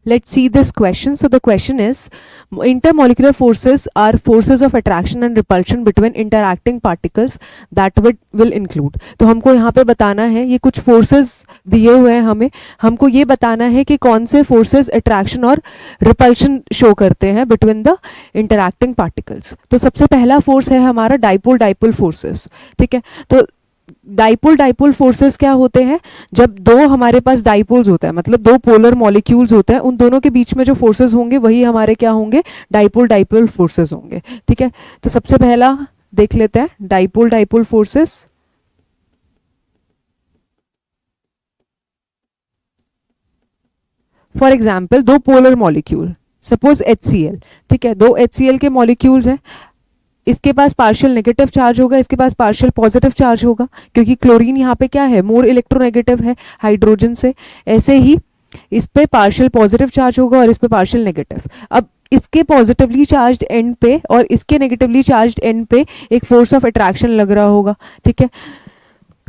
Let's see this question. So the question is, intermolecular forces are forces of attraction and repulsion between interacting particles that will include. तो हमको यहाँ पे बताना है, ये कुछ forces दिए हुए हैं हमें, हमको ये बताना है कि कौन से forces attraction और repulsion show करते हैं between the interacting particles. तो सबसे पहला force है हमारा dipole forces. ठीक है, तो डाइपोल फोर्सेस क्या होते हैं, जब दो हमारे पास डाइपोल्स होता है, मतलब दो पोलर मॉलिक्यूल्स होते हैं, उन दोनों के बीच में जो फोर्सेस होंगे वही हमारे क्या होंगे, डाइपोल फोर्सेस होंगे. ठीक है, तो सबसे पहला देख लेते हैं डाइपोल फोर्सेस. फॉर एग्जाम्पल दो पोलर मॉलिक्यूल, सपोज HCl. ठीक है, दो HCl के मॉलिक्यूल्स हैं, इसके पास पार्शियल नेगेटिव चार्ज होगा, इसके पास पार्शियल पॉजिटिव चार्ज होगा, क्योंकि क्लोरीन यहाँ पे क्या है, मोर इलेक्ट्रोनेगेटिव है हाइड्रोजन से. ऐसे ही इस पे पार्शियल पॉजिटिव चार्ज होगा और इस पे पार्शियल नेगेटिव. अब इसके पॉजिटिवली चार्ज्ड एंड पे और इसके नेगेटिवली चार्ज्ड एंड पे एक फोर्स ऑफ अट्रैक्शन लग रहा होगा. ठीक है,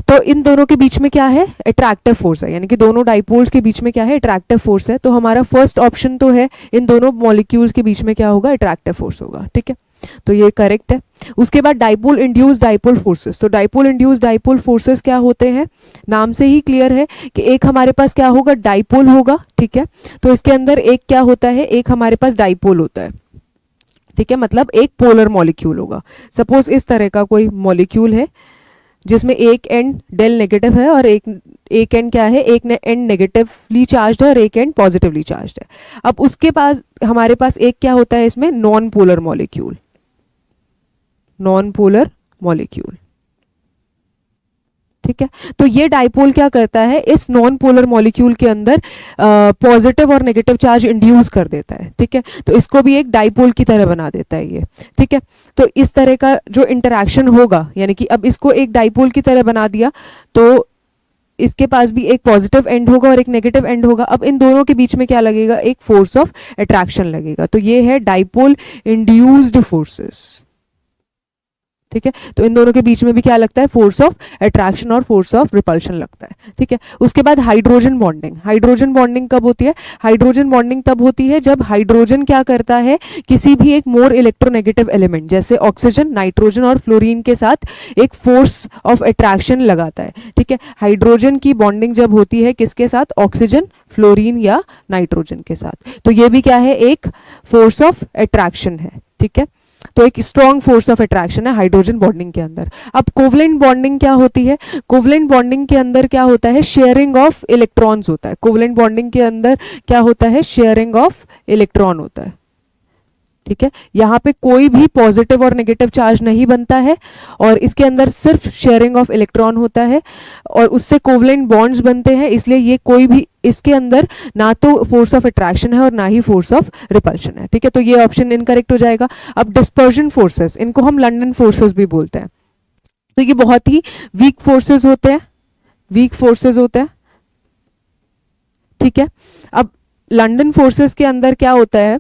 तो इन दोनों के बीच में क्या है, अट्रैक्टिव फोर्स है, यानी कि दोनों डाइपोल्स के बीच में क्या है, अट्रैक्टिव फोर्स है. तो हमारा फर्स्ट ऑप्शन तो है इन दोनों मॉलिक्यूल्स के बीच में क्या होगा, अट्रैक्टिव फोर्स होगा. ठीक है, तो ये करेक्ट है. उसके बाद डाइपोल इंड्यूस्ड डाइपोल फोर्सेस. तो डाइपोल इंड्यूस्ड डाइपोल फोर्सेस क्या होते हैं, नाम से ही क्लियर है कि एक हमारे पास क्या होगा, डाइपोल होगा. ठीक है, तो इसके अंदर एक क्या होता है, एक हमारे पास डाइपोल होता है. ठीक है, मतलब एक पोलर मॉलिक्यूल होगा. सपोज इस तरह का कोई मॉलिक्यूल है जिसमें एक एंड डेल नेगेटिव है और एक एंड क्या है, एक एंड नेगेटिवली चार्ज्ड है और एक एंड पॉजिटिवली चार्ज्ड है. अब उसके पास हमारे पास एक क्या होता है इसमें, नॉन पोलर मॉलिक्यूल. ठीक है, तो ये डाइपोल क्या करता है, इस नॉन पोलर मॉलिक्यूल के अंदर पॉजिटिव और नेगेटिव चार्ज इंड्यूस कर देता है. ठीक है, तो इसको भी एक डाइपोल की तरह बना देता है ये. ठीक है, तो इस तरह का जो इंटरैक्शन होगा, यानी कि अब इसको एक डाइपोल की तरह बना दिया तो इसके पास भी एक पॉजिटिव एंड होगा और एक नेगेटिव एंड होगा. अब इन दोनों के बीच में क्या लगेगा, एक फोर्स ऑफ अट्रैक्शन लगेगा. तो ये है डाइपोल इंड्यूस्ड फोर्सेस. ठीक है, तो इन दोनों के बीच में भी क्या लगता है, फोर्स ऑफ अट्रैक्शन और फोर्स ऑफ रिपल्शन लगता है. ठीक है, उसके बाद हाइड्रोजन बॉन्डिंग. हाइड्रोजन बॉन्डिंग कब होती है, हाइड्रोजन बॉन्डिंग तब होती है जब हाइड्रोजन क्या करता है, किसी भी एक मोर इलेक्ट्रोनेगेटिव एलिमेंट जैसे ऑक्सीजन, नाइट्रोजन और फ्लोरीन के साथ एक फोर्स ऑफ अट्रैक्शन लगाता है. ठीक है, हाइड्रोजन की बॉन्डिंग जब होती है किसके साथ, ऑक्सीजन, फ्लोरीन या नाइट्रोजन के साथ, तो ये भी क्या है, एक फोर्स ऑफ अट्रैक्शन है. ठीक है, तो एक स्ट्रॉन्ग फोर्स ऑफ अट्रैक्शन है हाइड्रोजन बॉन्डिंग के अंदर. अब कोवलेंट बॉन्डिंग क्या होती है, कोवलेंट बॉन्डिंग के अंदर क्या होता है, शेयरिंग ऑफ इलेक्ट्रॉन्स होता है. कोवलेंट बॉन्डिंग के अंदर क्या होता है, शेयरिंग ऑफ इलेक्ट्रॉन होता है. ठीक है, यहाँ पे कोई भी पॉजिटिव और नेगेटिव चार्ज नहीं बनता है और इसके अंदर सिर्फ शेयरिंग ऑफ इलेक्ट्रॉन होता है और उससे कोवलेंट बॉन्ड्स बनते हैं. इसलिए ये कोई भी इसके अंदर ना तो फोर्स ऑफ अट्रैक्शन है और ना ही फोर्स ऑफ रिपल्शन है. ठीक है, तो ये ऑप्शन इनकरेक्ट हो जाएगा. अब डिस्पर्जन फोर्सेस, इनको हम लंडन फोर्सेस भी बोलते हैं. तो ये बहुत ही वीक फोर्सेस होते हैं. ठीक है, अब लंडन फोर्सेस के अंदर क्या होता है,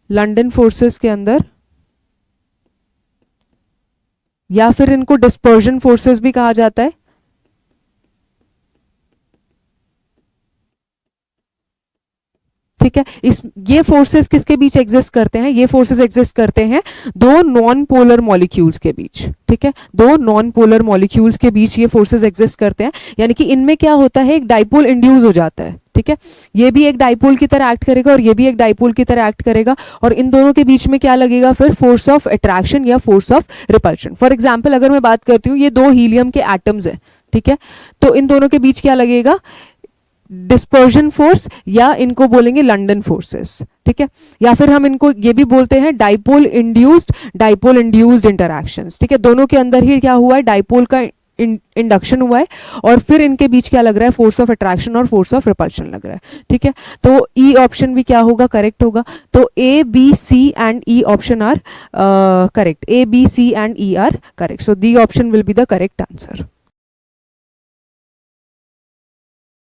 लंडन फोर्सेस के अंदर, या फिर इनको डिस्पर्जन फोर्सेस भी कहा जाता है. ठीक है, ये फोर्सेस किसके बीच एग्जिस्ट करते हैं, ये फोर्सेस एग्जिस्ट करते हैं दो नॉन पोलर मॉलिक्यूल्स के बीच. ठीक है, दो नॉन पोलर मॉलिक्यूल्स के बीच ये फोर्सेस एग्जिस्ट करते हैं, यानी कि इनमें क्या होता है, एक डाइपोल इंड्यूस हो जाता है. ठीक है, ये भी एक डाइपोल की तरह एक्ट करेगा और ये भी एक डाइपोल की तरह एक्ट करेगा और इन दोनों के बीच में क्या लगेगा, फिर फोर्स ऑफ अट्रैक्शन या force of repulsion. For example अगर मैं बात करती हूँ, ये दो हीलियम के एटम्स है. ठीक है, तो इन दोनों के बीच क्या लगेगा, डिस्पर्जन फोर्स या इनको बोलेंगे लंडन फोर्सेस. ठीक है, या फिर हम इनको ये भी बोलते हैं डाइपोल इंड्यूस्ड इंटरैक्शंस. ठीक है, दोनों के अंदर ही क्या हुआ है, डाइपोल का इंडक्शन हुआ है और फिर इनके बीच क्या लग रहा है, फोर्स ऑफ अट्रैक्शन और फोर्स ऑफ रिपल्शन लग रहा है. ठीक है, तो ई ऑप्शन भी क्या होगा, करेक्ट होगा. तो A B C and E option are correct. A B C and E are correct. So D option will be the correct answer.